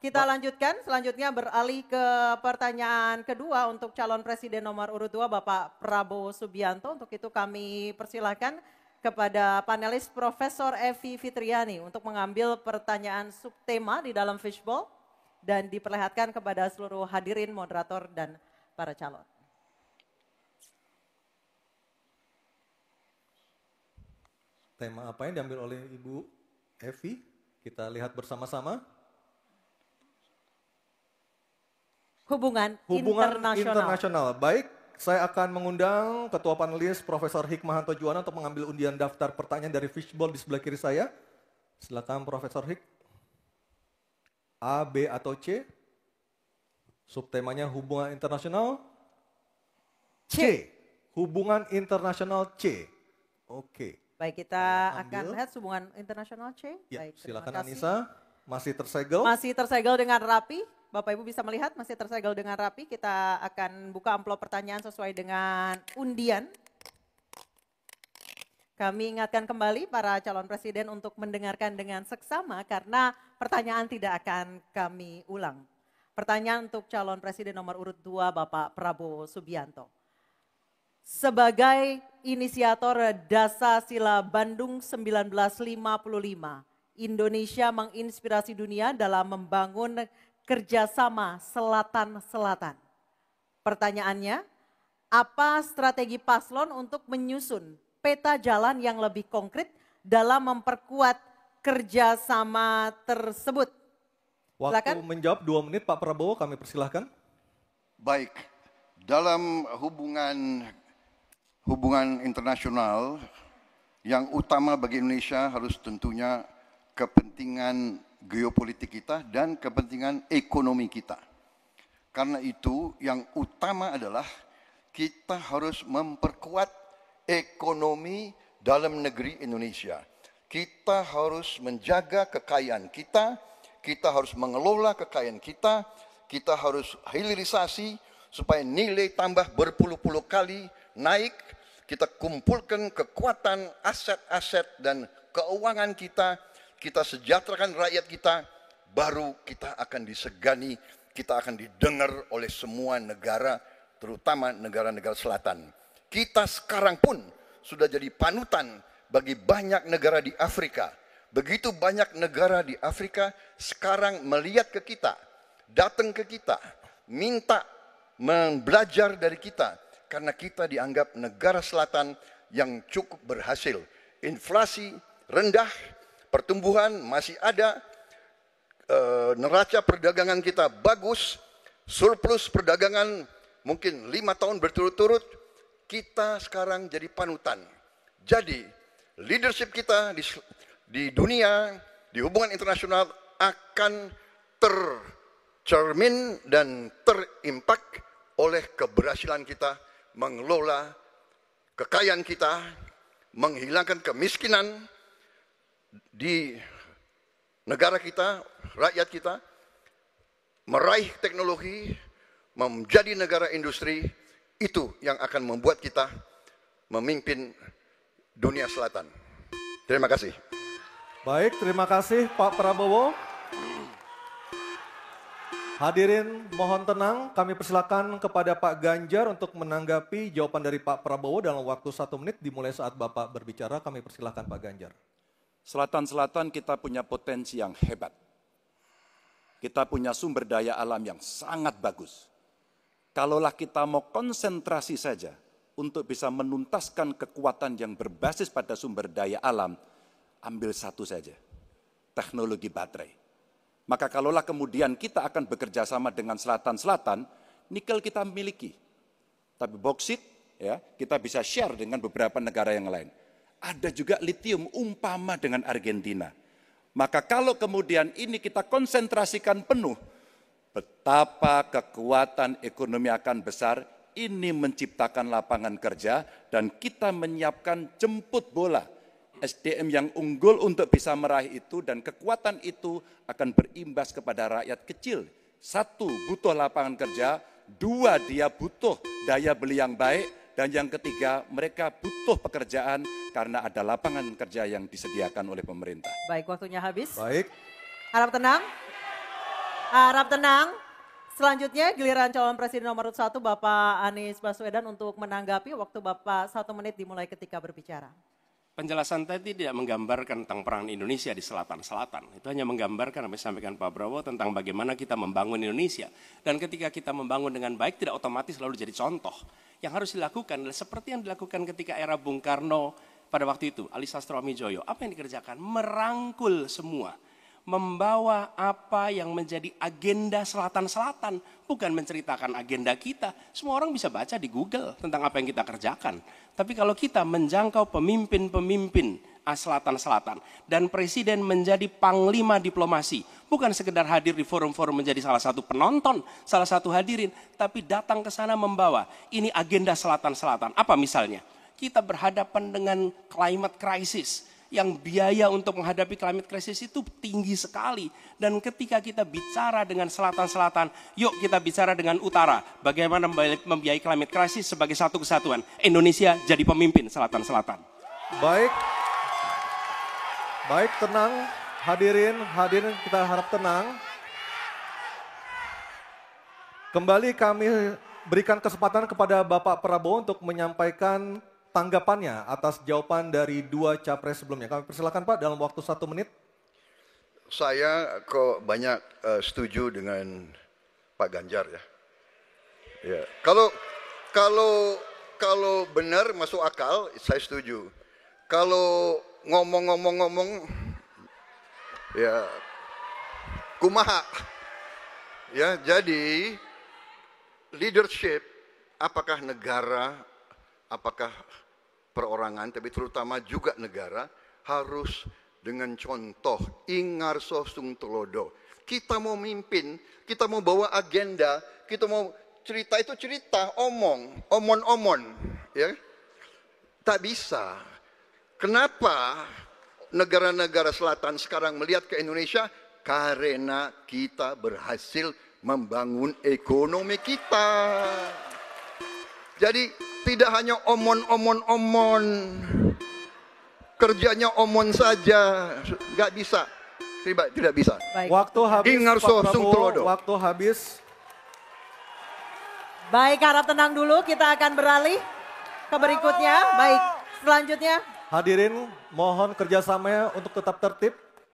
Kita lanjutkan, selanjutnya beralih ke pertanyaan kedua untuk calon presiden nomor urut 2 Bapak Prabowo Subianto. Untuk itu kami persilahkan kepada panelis Profesor Evi Fitriani untuk mengambil pertanyaan subtema di dalam fishbowl dan diperlihatkan kepada seluruh hadirin, moderator, dan para calon. Tema apa yang diambil oleh Ibu Evi? Kita lihat bersama-sama. Hubungan internasional. Baik, saya akan mengundang Ketua Panelis Profesor Hikmahanto Juwana untuk mengambil undian daftar pertanyaan dari fishbowl di sebelah kiri saya. Silakan Profesor Hik. A, B, atau C? Subtemanya hubungan internasional? C. Hubungan internasional C. Oke. Baik, kita akan lihat hubungan internasional C. Ya, baik, silakan Anissa. Masih tersegel? Masih tersegel dengan rapi. Bapak Ibu bisa melihat masih tersegel dengan rapi. Kita akan buka amplop pertanyaan sesuai dengan undian. Kami ingatkan kembali para calon presiden untuk mendengarkan dengan seksama karena pertanyaan tidak akan kami ulang. Pertanyaan untuk calon presiden nomor urut 2 Bapak Prabowo Subianto. Sebagai inisiator Dasasila Bandung 1955, Indonesia menginspirasi dunia dalam membangun kerjasama selatan-selatan. Pertanyaannya, apa strategi paslon untuk menyusun peta jalan yang lebih konkret dalam memperkuat kerjasama tersebut? Waktu menjawab 2 menit Pak Prabowo, kami persilahkan. Baik, dalam hubungan internasional yang utama bagi Indonesia harus tentunya kepentingan geopolitik kita dan kepentingan ekonomi kita. Karena itu yang utama adalah kita harus memperkuat ekonomi dalam negeri Indonesia. Kita harus menjaga kekayaan kita, kita harus mengelola kekayaan kita harus hilirisasi supaya nilai tambah berpuluh-puluh kali naik, kita kumpulkan kekuatan aset-aset dan keuangan kita sejahterakan rakyat kita, baru kita akan disegani, kita akan didengar oleh semua negara, terutama negara-negara selatan. Kita sekarang pun sudah jadi panutan bagi banyak negara di Afrika. Begitu banyak negara di Afrika sekarang melihat ke kita, datang ke kita, minta belajar dari kita, karena kita dianggap negara selatan yang cukup berhasil. Inflasi rendah, pertumbuhan masih ada, neraca perdagangan kita bagus, surplus perdagangan mungkin 5 tahun berturut-turut, kita sekarang jadi panutan. Jadi leadership kita di dunia, di hubungan internasional akan tercermin dan terimpak oleh keberhasilan kita mengelola kekayaan kita, menghilangkan kemiskinan di negara kita, rakyat kita, meraih teknologi, menjadi negara industri, itu yang akan membuat kita memimpin dunia selatan. Terima kasih. Baik, terima kasih Pak Prabowo. Hadirin mohon tenang, kami persilakan kepada Pak Ganjar untuk menanggapi jawaban dari Pak Prabowo dalam waktu 1 menit dimulai saat Bapak berbicara. Kami persilakan Pak Ganjar. Selatan-selatan kita punya potensi yang hebat. Kita punya sumber daya alam yang sangat bagus. Kalaulah kita mau konsentrasi saja untuk bisa menuntaskan kekuatan yang berbasis pada sumber daya alam, ambil satu saja, teknologi baterai. Maka kalaulah kemudian kita akan bekerja sama dengan selatan-selatan, nikel kita miliki. Tapi boksit, ya, kita bisa share dengan beberapa negara yang lain. Ada juga litium umpama dengan Argentina. Maka kalau kemudian ini kita konsentrasikan penuh, betapa kekuatan ekonomi akan besar, ini menciptakan lapangan kerja, dan kita menyiapkan jemput bola SDM yang unggul untuk bisa meraih itu, dan kekuatan itu akan berimbas kepada rakyat kecil. 1, butuh lapangan kerja, 2, dia butuh daya beli yang baik, dan yang ketiga, mereka butuh pekerjaan karena ada lapangan kerja yang disediakan oleh pemerintah. Baik, waktunya habis. Baik. Harap tenang. Harap tenang. Selanjutnya giliran calon presiden nomor 1 Bapak Anies Baswedan untuk menanggapi. Waktu Bapak 1 menit dimulai ketika berbicara. Penjelasan tadi tidak menggambarkan tentang peran Indonesia di selatan-selatan. Itu hanya menggambarkan apa yang disampaikan Pak Prabowo tentang bagaimana kita membangun Indonesia. Dan ketika kita membangun dengan baik tidak otomatis lalu jadi contoh. Yang harus dilakukan adalah seperti yang dilakukan ketika era Bung Karno pada waktu itu. Ali Sastroamidjojo. Apa yang dikerjakan? Merangkul semua. Membawa apa yang menjadi agenda selatan-selatan, bukan menceritakan agenda kita. Semua orang bisa baca di Google tentang apa yang kita kerjakan. Tapi kalau kita menjangkau pemimpin-pemimpin selatan-selatan dan presiden menjadi panglima diplomasi, bukan sekedar hadir di forum-forum menjadi salah satu penonton, salah satu hadirin, tapi datang ke sana membawa ini agenda selatan-selatan. Apa misalnya? Kita berhadapan dengan climate crisis. Yang biaya untuk menghadapi climate crisis itu tinggi sekali. Dan ketika kita bicara dengan selatan-selatan, yuk kita bicara dengan utara. Bagaimana membiayai climate crisis sebagai satu kesatuan. Indonesia jadi pemimpin selatan-selatan. Baik, tenang. Hadirin kita harap tenang. Kembali kami berikan kesempatan kepada Bapak Prabowo untuk menyampaikan tanggapannya atas jawaban dari 2 capres sebelumnya. Kami persilakan Pak dalam waktu 1 menit. Saya kok banyak setuju dengan Pak Ganjar ya. Ya. Kalau benar masuk akal, saya setuju. Kalau ngomong ya kumaha. Ya, jadi leadership apakah negara, apakah perorangan, tapi terutama juga negara harus dengan contoh ingarso sung tulodo. Kita mau mimpin, kita mau bawa agenda, kita mau cerita itu cerita, omon, ya. Tak bisa. Kenapa negara-negara selatan sekarang melihat ke Indonesia? Karena kita berhasil membangun ekonomi kita. Jadi tidak hanya omon. Kerjanya omon saja. Nggak bisa. Tidak bisa. Baik. Waktu habis Ingarso Pak sung Prabowo, tulodo. waktu habis. Baik, harap tenang dulu. Kita akan beralih ke berikutnya. Baik, selanjutnya. Hadirin mohon kerjasamanya untuk tetap tertib.